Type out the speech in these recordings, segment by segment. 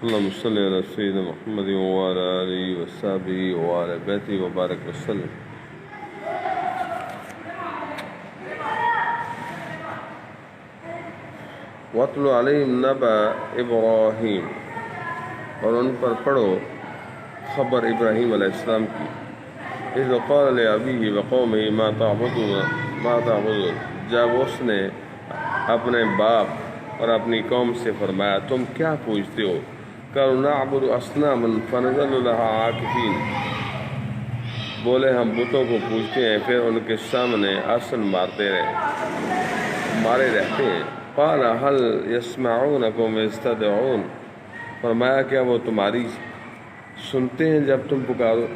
اللهم صل على سيدنا محمد وعلى آله وصحبه وعلى بيته وبارك وسلم. وَاتْلُ عَلَيْهِمْ نَبَأَ إِبْرَاهِيمَ، اور ان پر پڑھو خبر ابراہیم علیہ السلام کی. اذ قال لأبيه وقومه ما تعبدون، جب اس نے اپنے باپ اور اپنی قوم سے فرمایا تم کیا پوجتے ہو؟ قالوا نعبد اصناما فنظل لها عاکفین، بولے ہم بتوں کو پوجتے ہیں پھر ان کے سامنے آسن مارے رہتے ہیں. قال هل يسمعونكم اذ تدعون، فرمایا کیا وہ تمہاری سنتے ہیں جب تم پکارو؟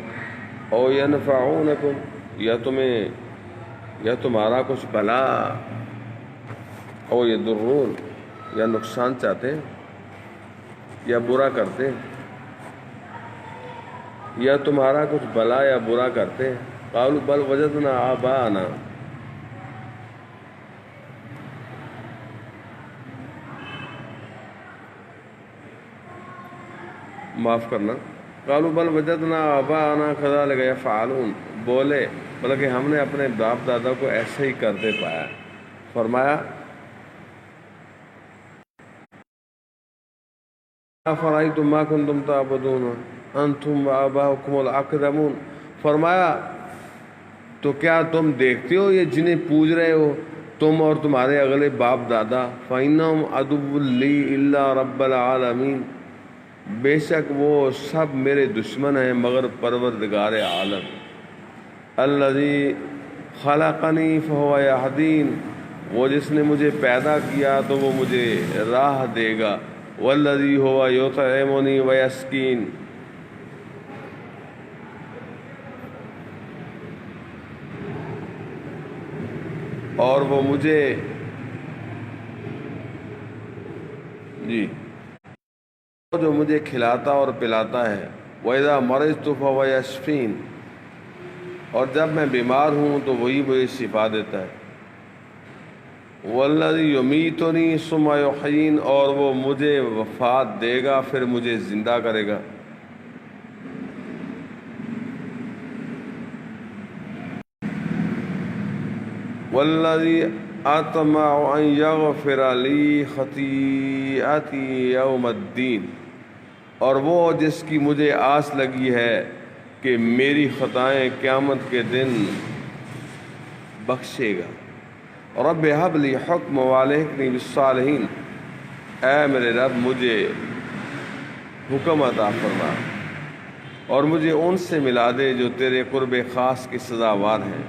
او ينفعونكم، یا تمہارا کچھ بھلا، او يضرون، یا نقصان چاہتے ہیں یا برا کرتے ہیں، یا تمہارا کچھ بھلا یا برا کرتے ہیں. قالوا بل وجدنا آباءنا، معاف کرنا، قالوا بل وجدنا آباءنا كذلك يفعلون، بولے بلکہ ہم نے اپنے باپ دادا کو ایسے ہی کرتے پایا. فرمایا افرأيتم ما كنتم تعبدون انتم وآباؤكم الاقدمون، فرمایا تو کیا تم دیکھتے ہو یہ جنہیں پوج رہے ہو تم اور تمہارے اگلے باپ دادا؟ فإنهم عدو لي إلا رب العالمین، بے شک وہ سب میرے دشمن ہیں مگر پروردگار عالم. الذی خلقنی فہو یہدین، وہ جس نے مجھے پیدا کیا تو وہ مجھے راہ دے گا. والذی ہوا یطعمنی ویسقین، اور وہ مجھے جو مجھے کھلاتا اور پلاتا ہے. وَإِذَا مَرِضْتُ فَهُوَ يَشْفِينِ، اور جب میں بیمار ہوں تو وہی مجھے شفا دیتا ہے. وَالَّذِي يُمِيتُنِي ثُمَّ يُحْيِينِ، اور وہ مجھے وفات دے گا پھر مجھے زندہ کرے گا. وَالَّذِي أَطْمَعُ أَن يَغْفِرَ لِي خَطِيئَتِي يَوْمَ الدِّينِ، اور وہ جس کی مجھے آس لگی ہے کہ میری خطائیں قیامت کے دن بخشے گا. رب ہب لی حکم والحقنی بالصالحین، اے میرے رب مجھے حکم عطا فرما اور مجھے ان سے ملا دے جو تیرے قرب خاص کی سزاوار ہیں.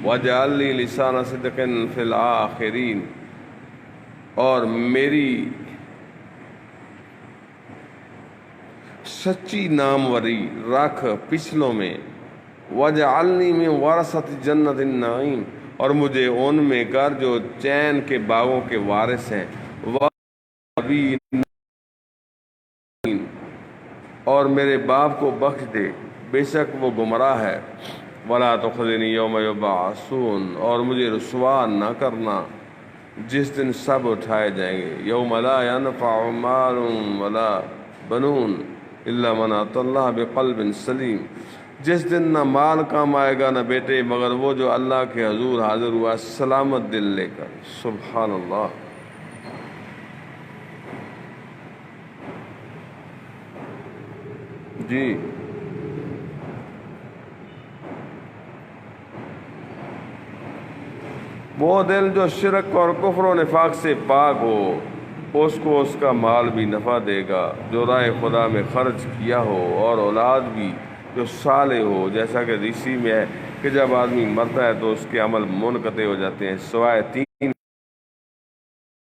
واجعل لی لسان صدق فی الآخرین، اور میری سچی ناموری رکھ پچھلوں میں. واجعلنی من ورثۃ جنت النعیم، اور مجھے ان میں کر جو چین کے باغوں کے وارث ہیں. اور میرے باپ کو بخش دے، بے شک وہ گمراہ ہے. ولا تخزنی یوم یبعثون، اور مجھے رسوا نہ کرنا جس دن سب اٹھائے جائیں گے. یوم لا ینفع مال ولا بنون الا من اتی اللہ بقلب سلیم، جس دن نہ مال کام آئے گا نہ بیٹے مگر وہ جو اللہ کے حضور حاضر ہوا سلامت دل لے کر. سبحان اللہ. جی وہ دل جو شرک اور کفر و نفاق سے پاک ہو اس کو اس کا مال بھی نفع دے گا جو راہ خدا میں خرچ کیا ہو، اور اولاد بھی جو صالح ہو. جیسا کہ حدیث میں ہے کہ جب آدمی مرتا ہے تو اس کے عمل منقطع ہو جاتے ہیں سوائے 3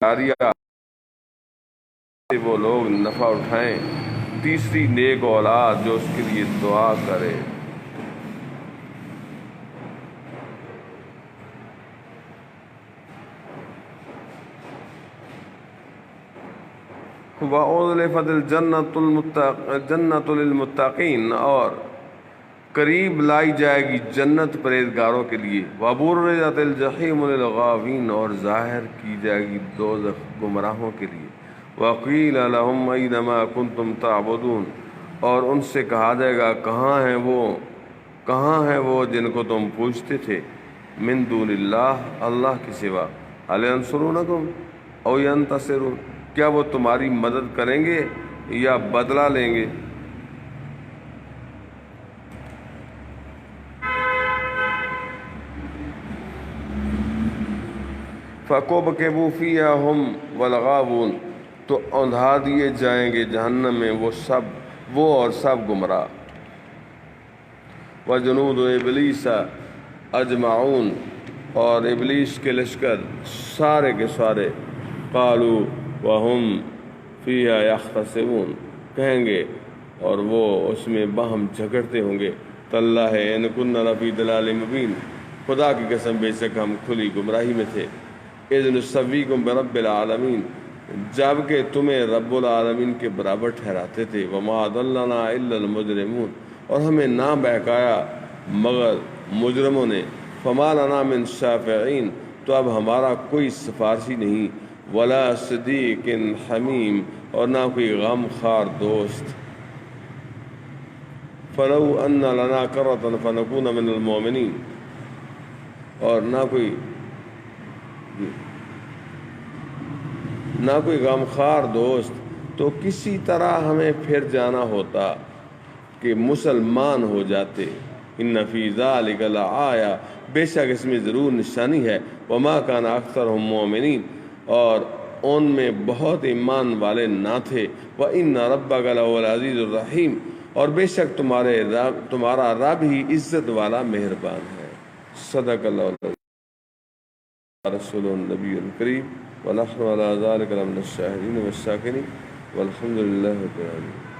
جاریہ سے وہ لوگ نفع اٹھائیں، تیسری نیک اولاد جو اس کے لیے دعا کرے. وَأُزْلِفَتِ الْجَنَّةُ لِلْمُتَّقِينَ، اور قریب لائی جائے گی جنت پرہیزگاروں کے لیے. وَبُرِّزَتِ الْجَحِيمُ لِلْغَاوِينَ، اور ظاہر کی جائے گی دوزخ گمراہوں کے لیے. وقیل لہم این ما کنتم تعبدون، اور ان سے کہا جائے گا کہاں ہیں وہ جن کو تم پوچھتے تھے، من دون اللہ اللہ کے سوا، هل ینصرونکم او ینتصرون، کیا وہ تمہاری مدد کریں گے یا بدلہ لیں گے؟ فَكُبْكِبُوا فِيهَا هُمْ وَالْغَاوُونَ، تو اندھا دیے جائیں گے جہنم میں وہ اور سب گمراہ۔ وَجُنُودُ إِبْلِيسَ أَجْمَعُونَ، اور ابلیس کے لشکر سارے کے سارے، قالوا وَهُمْ فِيهَا يَخْتَصِمُونَ، کہیں گے اور وہ اس میں باہم جھگڑتے ہوں گے، تاللہ إِن كُنَّا لَفِي ضَلَالٍ مُبِينٍ، خدا کی قسم بے شک ہم کھلی گمراہی میں تھے، اذ نسویکم برب العالمین، جب کہ تمہیں رب العالمین کے برابر ٹھہراتے تھے، وما ضلنا الا المجرمون، اور ہمیں نہ بہکایا مگر مجرموں نے، فما لنا من شافعین، تو اب ہمارا کوئی سفارشی نہیں، ولا صدیق حمیم، اور نہ کوئی غم خار دوست، فلو ان لنا کرۃ فنکون من المؤمنین، اور نہ کوئی غمخوار دوست، تو کسی طرح ہمیں پھر جانا ہوتا کہ مسلمان ہو جاتے، ان فی ذلک لآیہ، بے شک اس میں ضرور نشانی ہے، وما کان اکثرهم مؤمنین، اور ان میں بہت ایمان والے نہ تھے، وان ربک لہو العزیز الرحیم، اور بے شک تمہارا رب ہی عزت والا مہربان ہے۔ صدق اللہ رسول النبی الکریم، ونحن على ذلك لمن الشاہدین والشاکرین، والحمد للہ رب العالمین۔